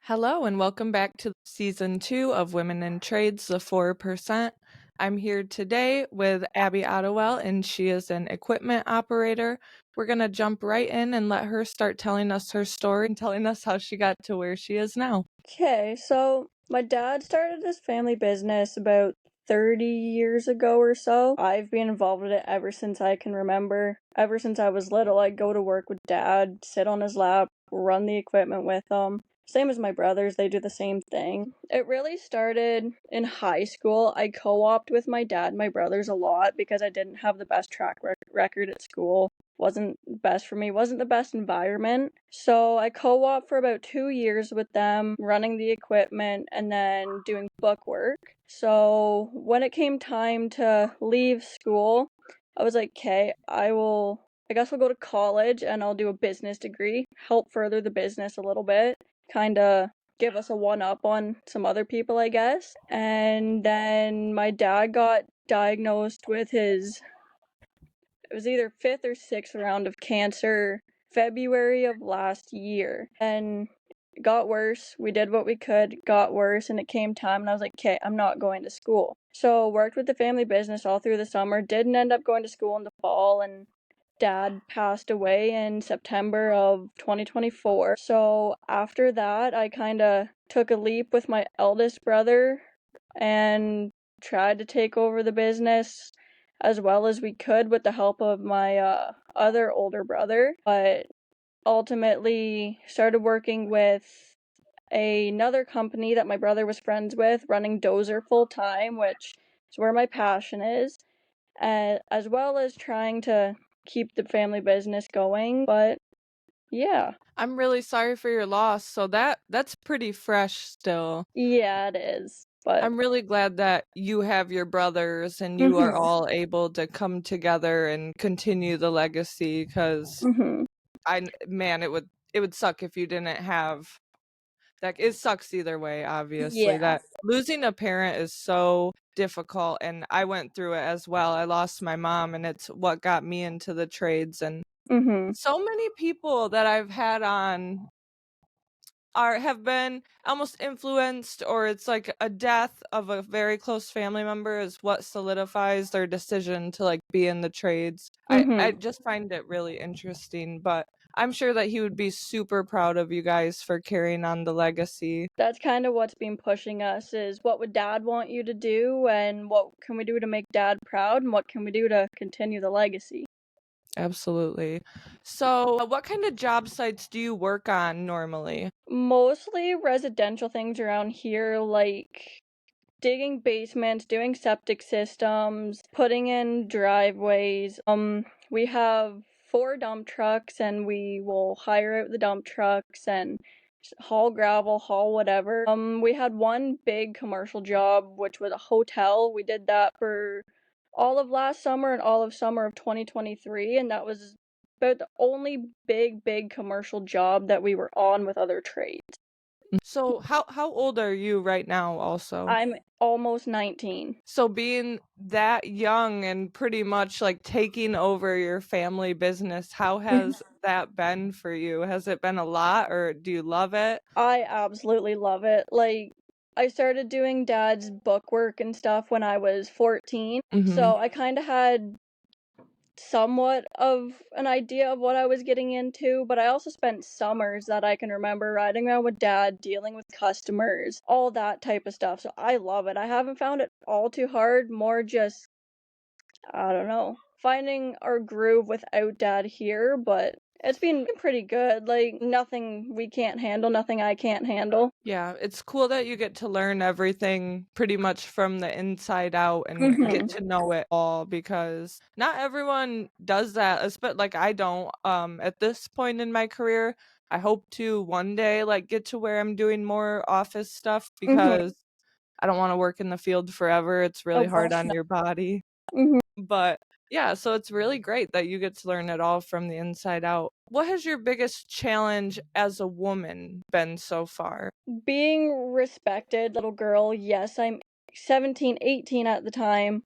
Hello, and welcome back to season 2 of Women in Trades, the 4%. I'm here today with Abby Ottewell, and she is an equipment operator. We're going to jump right in and let her start telling us her story and telling us how she got to where she is now. Okay, so my dad started his family business about 30 years ago or so. I've been involved with it ever since I can remember. Ever since I was little, I'd go to work with dad, sit on his lap, run the equipment with him. Same as my brothers, they do the same thing. It really started in high school. I co-opted with my dad and my brothers a lot because I didn't have the best track record at school. Wasn't best for me, wasn't the best environment. So I co-op for about 2 years with them, running the equipment and then doing book work. So when it came time to leave school, I was like, okay, I guess I'll go to college and I'll do a business degree, help further the business a little bit, kind of give us a one-up on some other people, I guess. And then my dad got diagnosed with it was either 5th or 6th round of cancer February of last year. And it got worse. We did what we could, got worse, and it came time and I was like, okay, I'm not going to school. So worked with the family business all through the summer, didn't end up going to school in the fall, and dad passed away in September of 2024. So after that, I kind of took a leap with my eldest brother and tried to take over the business as well as we could with the help of my other older brother, but ultimately started working with another company that my brother was friends with, running Dozer full time, which is where my passion is, as well as trying to keep the family business going. But yeah. I'm really sorry for your loss. So that's pretty fresh still. Yeah, it is. But I'm really glad that you have your brothers and you are all able to come together and continue the legacy because it would suck if you didn't have that. It sucks either way, obviously. Yeah. That losing a parent is so difficult, and I went through it as well. I lost my mom, and it's what got me into the trades. And so many people that I've had on have been almost influenced, or it's like a death of a very close family member is what solidifies their decision to like be in the trades. I just find it really interesting, but I'm sure that he would be super proud of you guys for carrying on the legacy. That's kind of what's been pushing us, is what would dad want you to do and what can we do to make dad proud and what can we do to continue the legacy. Absolutely. So what kind of job sites do you work on normally? Mostly residential things around here, like digging basements, doing septic systems, putting in driveways. We have 4 dump trucks and we will hire out the dump trucks and haul gravel, haul whatever. We had one big commercial job, which was a hotel. We did that for all of last summer and all of summer of 2023, and that was about the only big commercial job that we were on with other trades. So how old are you right now also? I'm almost 19. So being that young and pretty much like taking over your family business, how has that been for you? Has it been a lot, or do you love it? I absolutely love it. Like, I started doing dad's book work and stuff when I was 14, so I kind of had somewhat of an idea of what I was getting into, but I also spent summers that I can remember riding around with dad, dealing with customers, all that type of stuff. So I love it. I haven't found it all too hard, more just, I don't know, finding our groove without dad here, but it's been pretty good. Like, nothing we can't handle, nothing I can't handle. Yeah, it's cool that you get to learn everything pretty much from the inside out and get to know it all, because not everyone does that. Like I don't at this point in my career. I hope to one day like get to where I'm doing more office stuff because I don't want to work in the field forever. It's Oh really hard gosh, on no. your body. Mhm. But yeah, so it's really great that you get to learn it all from the inside out. What has your biggest challenge as a woman been so far? Being respected, little girl, yes, I'm 17, 18 at the time,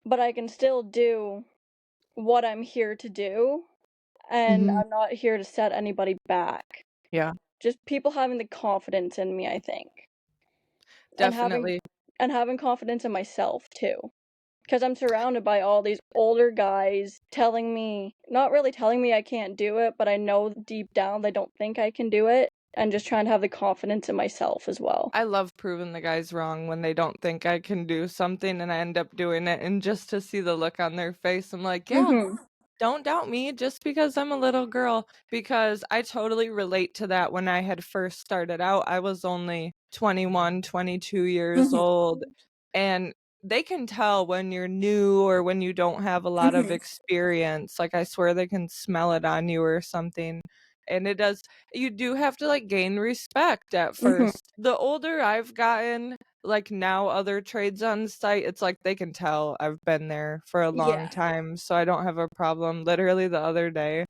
but I can still do what I'm here to do, and Mhm. I'm not here to set anybody back. Yeah. just people having the confidence in me, I think. And having Definitely. and having confidence in myself too. Because I'm surrounded by all these older guys telling me, not really telling me I can't do it, but I know deep down they don't think I can do it, and just trying to have the confidence in myself as well. I love proving the guys wrong when they don't think I can do something and I end up doing it, and just to see the look on their face, I'm like, yeah, Mhm. don't doubt me just because I'm a little girl, because I totally relate to that. When I had first started out, I was only 21, 22 years Mhm. old, and they can tell when you're new or when you don't have a lot of Mhm. experience. Like, I swear they can smell it on you or something. And it does, you do have to like gain respect at Mhm. first. The older I've gotten, like now other trades on site, it's like they can tell I've been there for a long Yeah. time, so I don't have a problem. Literally the other day,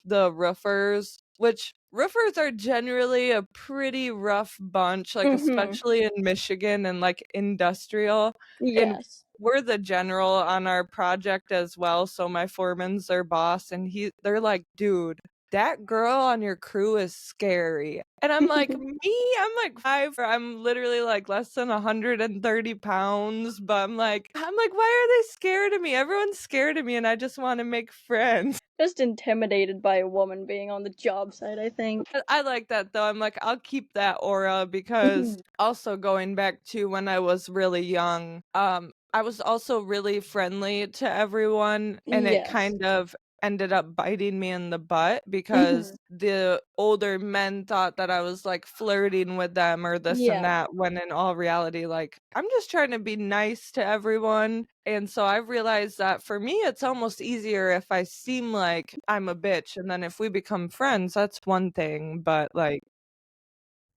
the roofers, which roofers are generally a pretty rough bunch, like Mhm. especially in Michigan and like industrial. And Yes. we're the general on our project as well, so my foreman's their boss, and they're like, dude, that girl on your crew is scary. And I'm like, me? I'm like 5, I'm literally like less than 130 pounds, but I'm like, why are they scared of me? Everyone's scared of me and I just want to make friends. Just intimidated by a woman being on the job site, I think. I like that though. I'm like, I'll keep that aura, because Mhm. also going back to when I was really young, I was also really friendly to everyone, and it Yes. kind of ended up biting me in the butt because Mhm. the older men thought that I was like flirting with them or this and Yeah. that, when in all reality, like, I'm just trying to be nice to everyone. And so I've realized that for me, it's almost easier if I seem like I'm a bitch. And then if we become friends, that's one thing. But like,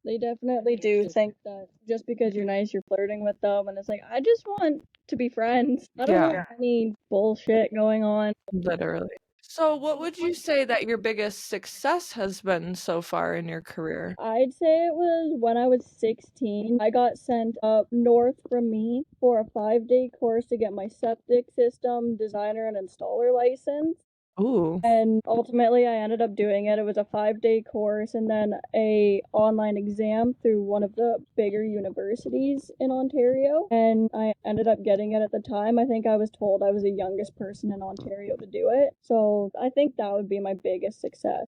They definitely do think that just because you're nice, you're flirting with them, and it's like, I just want to be friends. I don't yeah, want any bullshit going on. literally. So, what would you say that your biggest success has been so far in your career? I'd say it was when I was 16. I got sent up north from me for a 5-day course to get my septic system designer and installer license. Ooh, And ultimately I ended up doing it. It was a 5-day course and then a online exam through one of the bigger universities in Ontario. And I ended up getting it at the time. I think I was told I was the youngest person in Ontario to do it. So I think that would be my biggest success.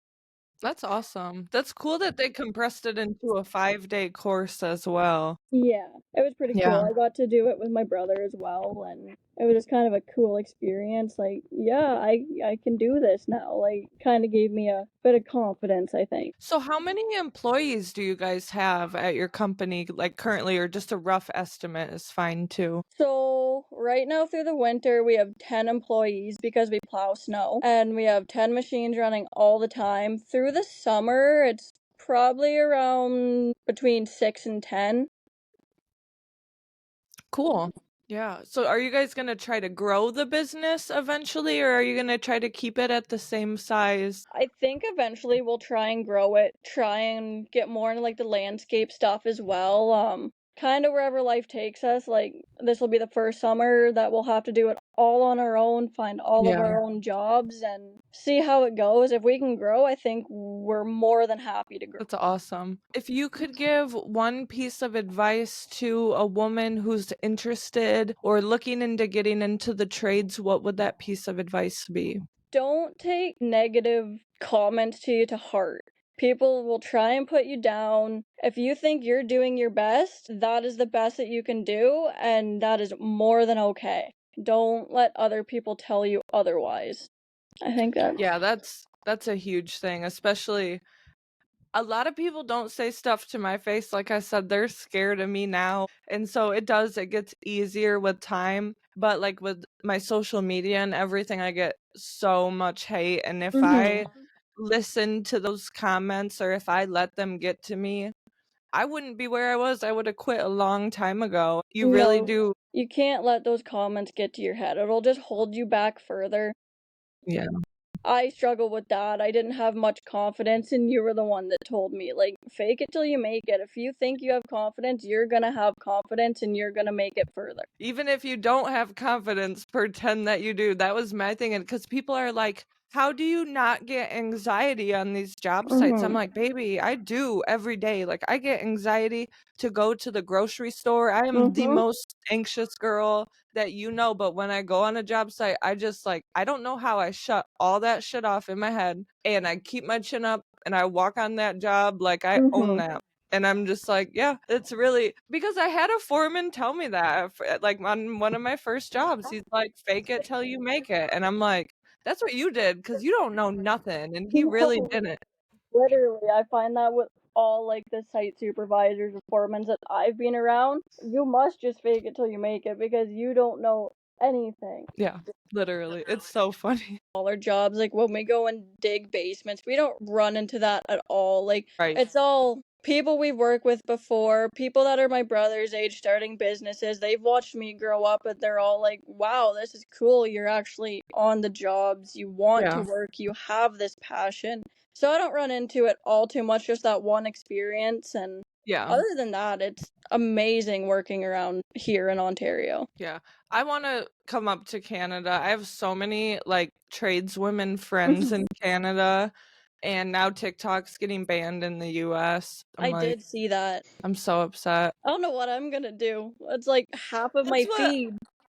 that's awesome. That's cool that they compressed it into a 5-day course as well. Yeah, it was pretty cool. Yeah. I got to do it with my brother as well, and it was just kind of a cool experience. Like, yeah, I can do this now. Like, kind of gave me a bit of confidence, I think. So, how many employees do you guys have at your company, like currently, or just a rough estimate is fine too? So, right now through the winter, we have 10 employees because we plow snow, and we have 10 machines running all the time. Through the summer, it's probably around between 6 and 10. Cool. Yeah. So, are you guys going to try to grow the business eventually, or are you going to try to keep it at the same size? I think eventually we'll try and grow it, try and get more into like the landscape stuff as well. Kind of wherever life takes us. Like this will be the first summer that we'll have to do it all on our own, find all of Yeah. our own jobs and see how it goes. If we can grow, I think we're more than happy to grow. That's awesome. If you could give one piece of advice to a woman who's interested or looking into getting into the trades, what would that piece of advice be? Don't take negative comments to you to heart. People will try and put you down. If you think you're doing your best, that is the best that you can do, and that is more than okay. Don't let other people tell you otherwise. I think that. Yeah, that's a huge thing, especially a lot of people don't say stuff to my face. Like I said, they're scared of me now. And so it gets easier with time. But like with my social media and everything, I get so much hate. And if Mhm. I listen to those comments or if I let them get to me, I wouldn't be where I was. I would have quit a long time ago. You really No, do. you can't let those comments get to your head. It'll just hold you back further. Yeah. I struggle with that. I didn't have much confidence, and you were the one that told me, like, fake it till you make it. If you think you have confidence, you're gonna have confidence and you're gonna make it further. Even if you don't have confidence, pretend that you do. That was my thing. And because people are like, how do you not get anxiety on these job sites? I'm Mhm. like, baby, I do every day. Like, I get anxiety to go to the grocery store. I am the Mhm. most anxious girl that you know. But when I go on a job site, I just like, I don't know how I shut all that shit off in my head and I keep my chin up and I walk on that job like I own Mhm. that. And I'm just like, yeah, it's really because I had a foreman tell me that, like on one of my first jobs. He's like, fake it till you make it. And I'm like, that's what you did because you don't know nothing, and he really No, didn't. literally, I find that with all like the site supervisors or foremen that I've been around, you must just fake it till you make it because you don't know anything. Yeah, literally. It's so funny. Smaller jobs, like when we go and dig basements, we don't run into that at all. Like, Right. it's all people we've worked with before, people that are my brother's age starting businesses. They've watched me grow up and they're all like, wow, this is cool. You're actually on the jobs. You want to Yeah. work. You have this passion. So I don't run into it all too much, just that one experience. And Yeah. other than that, it's amazing working around here in Ontario. Yeah. I wanna come up to Canada. I have so many, like, tradeswomen friends in Canada, and now TikTok's getting banned in the US. I'm I like, did see that. I'm so upset. I don't know what I'm gonna do. It's like half of That's my what feed.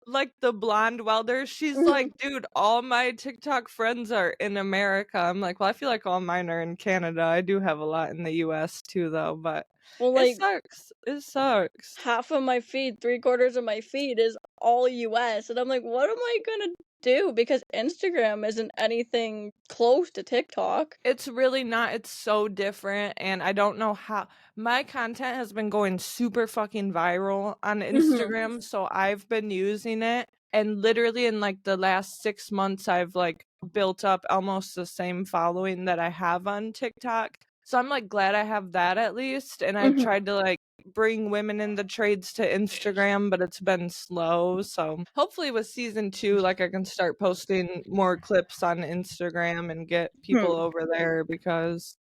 like, the blonde welder, she's Mhm. like, "Dude, all my TikTok friends are in America." I'm like, "Well, I feel like all mine are in Canada." I do have a lot in the US too, though, but Well, it like sucks. It sucks. half of my feed, three-quarters of my feed is all US, and I'm like, what am I gonna do? Because Instagram isn't anything close to TikTok. It's really not, it's so different, and I don't know how my content has been going super fucking viral on Mhm. Instagram, so I've been using it, and literally in, like, the last 6 months, I've, like, built up almost the same following that I have on TikTok, so I'm, like, glad I have that at least, and I've Mhm. tried to, like, bring women in the trades to Instagram, but it's been slow, so hopefully with season 2, like, I can start posting more clips on Instagram and get people Hmm. over there because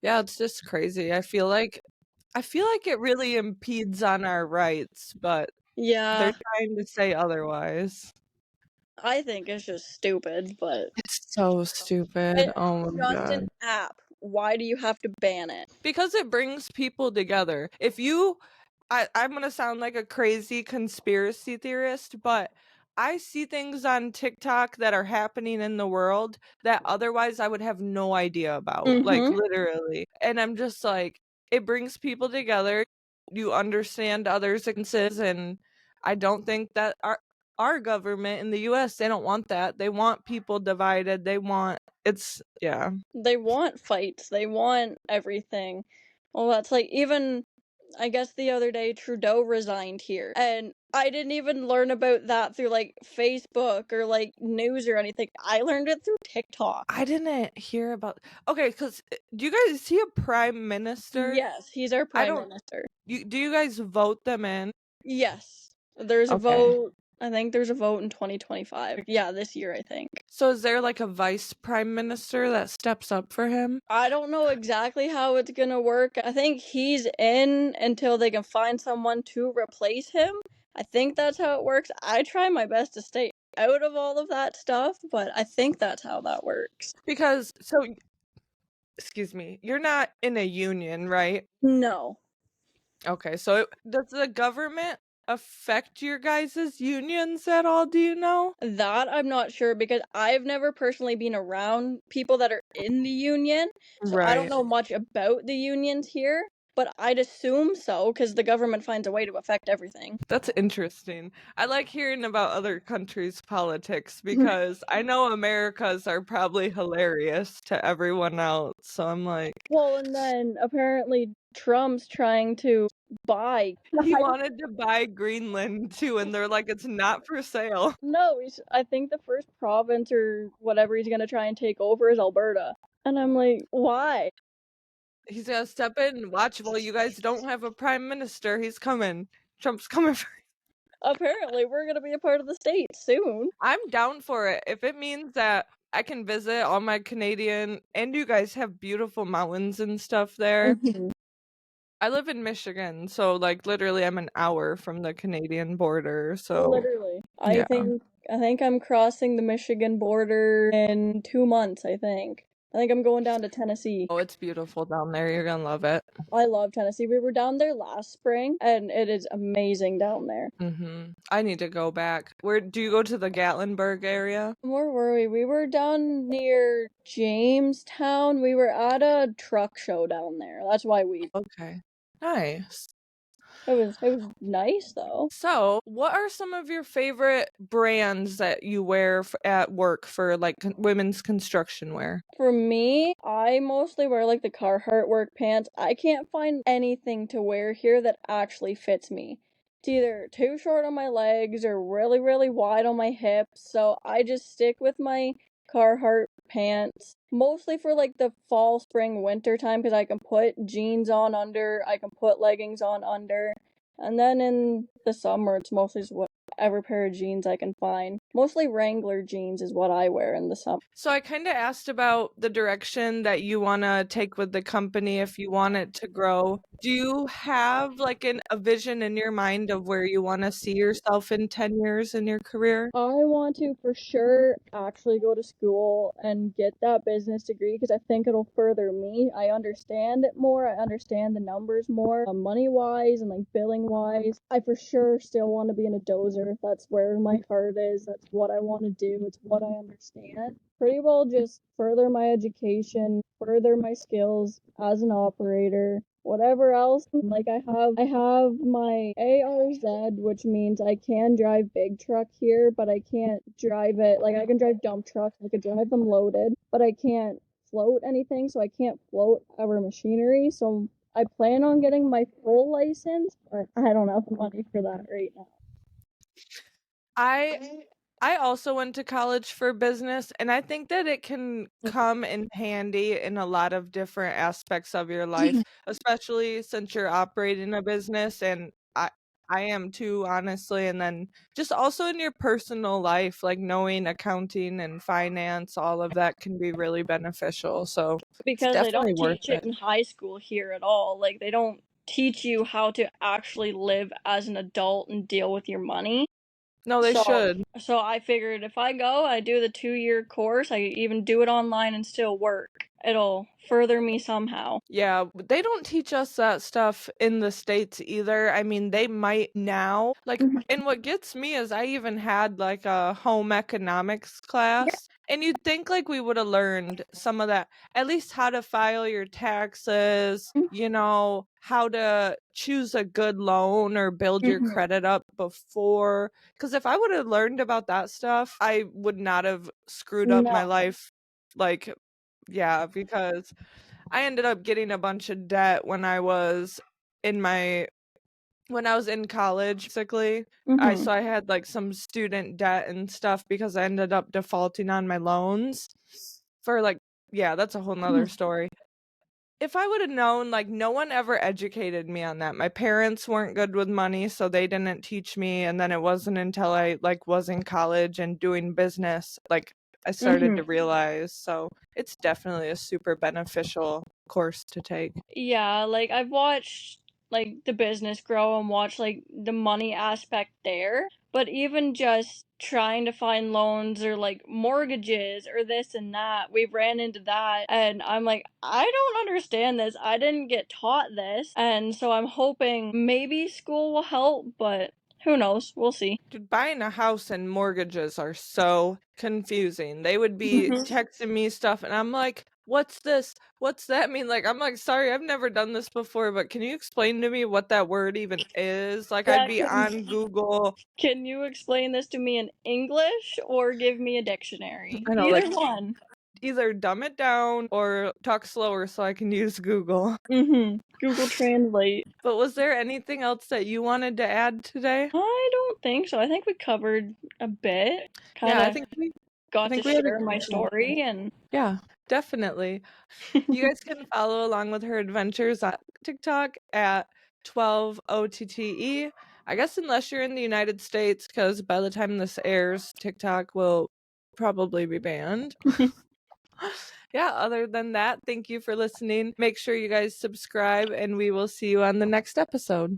yeah, it's just crazy. I feel like it really impedes on our rights, but they're Yeah, trying to say otherwise. I think it's just stupid, but It's so stupid. it's Oh my just an god. app. Why do you have to ban it? Because it brings people together. If you I'm gonna sound like a crazy conspiracy theorist, but I see things on TikTok that are happening in the world that otherwise I would have no idea about, like Mhm. literally. And I'm just like, it brings people together. You understand others' experiences, and I don't think that our government in the US, they don't want that. They want people divided. They want it's yeah. They want fights. They want everything. Well, that's like even I guess the other day Trudeau resigned here, and I didn't even learn about that through like Facebook or like news or anything. I learned it through TikTok. I didn't hear about okay, cause do you guys see a prime minister? Yes, he's our I prime don't minister. do you guys vote them in? Yes. There's a Okay. vote. I think there's a vote in 2025. Yeah, this year I think. So is there like a vice prime minister that steps up for him? I don't know exactly how it's gonna work. I think he's in until they can find someone to replace him. I think that's how it works. I try my best to stay out of all of that stuff, but I think that's how that works. Because so excuse me, you're not in a union, right? No. Okay, so does the government affect your guys' unions at all, do you know? That I'm not sure because I've never personally been around people that are in the union, so I don't Right. know much about the unions here, but I'd assume so because the government finds a way to affect everything. That's interesting. I like hearing about other countries' politics because I know America's are probably hilarious to everyone else. So I'm like, Well, and then apparently Trump's trying to buy. he I don't wanted to buy Greenland too, and they're like, it's not for sale. know. I think the first province or whatever he's gonna try and take over is Alberta. And I'm like, why? He's gonna step in and watch. Well, you guys don't have a prime minister. He's coming. Trump's coming for Apparently, we're gonna be a part of the state soon. I'm down for it. If it means that I can visit all my Canadian and you guys have beautiful mountains and stuff there. Mhm. I live in Michigan, so like literally I'm an hour from the Canadian border. So Literally. I yeah. think I think I'm crossing the Michigan border in 2 months, I think. I think I'm going down to Tennessee. Oh, it's beautiful down there. You're gonna love it. I love Tennessee. We were down there last spring, and it is amazing down there. I need to go back. Where do you go to the Gatlinburg area? Where were we? We were down near Jamestown. We were at a truck show down there. That's why we. Okay. Nice. It was nice though. So, what are some of your favorite brands that you wear at work for like women's construction wear? For me, I mostly wear like the Carhartt work pants. I can't find anything to wear here that actually fits me. It's either too short on my legs or really, really wide on my hips, so I just stick with my Carhartt pants. Mostly for like the fall, spring, winter time because I can put jeans on under, I can put leggings on under. And then in the summer, it's mostly just whatever pair of jeans I can find. Mostly Wrangler jeans is what I wear in the summer. So I kind of asked about the direction that you want to take with the company if you want it to grow. Do you have like a vision in your mind of where you want to see yourself in 10 years in your career? I want to for sure actually go to school and get that business degree because I think it'll further me. I understand it more. I understand the numbers more, money wise and like billing wise. I for sure still want to be in a dozer. That's where my heart is. That's what I want to do. It's what I understand. Pretty well just further my education, further my skills as an operator, whatever else. Like I have my ARZ, which means I can drive big truck here, but I can't drive it. Like I can drive dump trucks, I could drive them loaded, but I can't float anything, so I can't float our machinery. So I plan on getting my full license, but I don't have the money for that right now. I also went to college for business, and I think that it can come in handy in a lot of different aspects of your life, especially since you're operating a business, and I am too, honestly, and then just also in your personal life, like knowing accounting and finance, all of that can be really beneficial. So it's Because they definitely don't worth teach it it. in high school here at all. Like they don't teach you how to actually live as an adult and deal with your money. No, they So should. so I figured if I go, I do the 2-year course, I even do it online and still work. It'll further me somehow. Yeah, they don't teach us that stuff in the States either. I mean, they might now. Like, and what gets me is I even had like a home economics Yeah. class, and you'd think like we would have learned some of that, at least how to file your taxes, how to choose a good loan or build your Mhm. credit up before. Because if I would have learned about that stuff, I would not have screwed up my No. life. Like, yeah, because I ended up getting a bunch of debt when I was in college, basically. Mhm. I had like some student debt and stuff because I ended up defaulting on my loans for like, yeah, that's a whole nother story. If I would have known, like, no one ever educated me on that. My parents weren't good with money, so they didn't teach me, and then it wasn't until I like was in college and doing business, like I started to Mhm. realize. So it's definitely a super beneficial course to take. Yeah, like I've watched like the business grow and watch like the money aspect there, but even just trying to find loans or like mortgages or this and that, we've ran into that and I'm like, I don't understand this. I didn't get taught this. And so I'm hoping maybe school will help, but who knows? We'll see. Dude, buying a house and mortgages are so confusing. They would be texting me stuff, and I'm like, what's this? What's that mean? Like, I'm like, sorry, I've never done this before, but can you explain to me what that word even is? Like, I'd Yeah, be on Google. can you explain this to me in English or give me a dictionary? I know, like, Either one. either dumb it down or talk slower so I can use Google. Google Translate. But was there anything else that you wanted to add today? I don't think so. I think we covered a bit. Yeah, Kind of I got to think we had a share good my chat. story and Yeah, definitely. You guys can follow along with her adventures on TikTok at 12OTTE. I guess unless you're in the United States, because by the time this airs, TikTok will probably be banned. Yeah, other than that, thank you for listening. Make sure you guys subscribe, and we will see you on the next episode.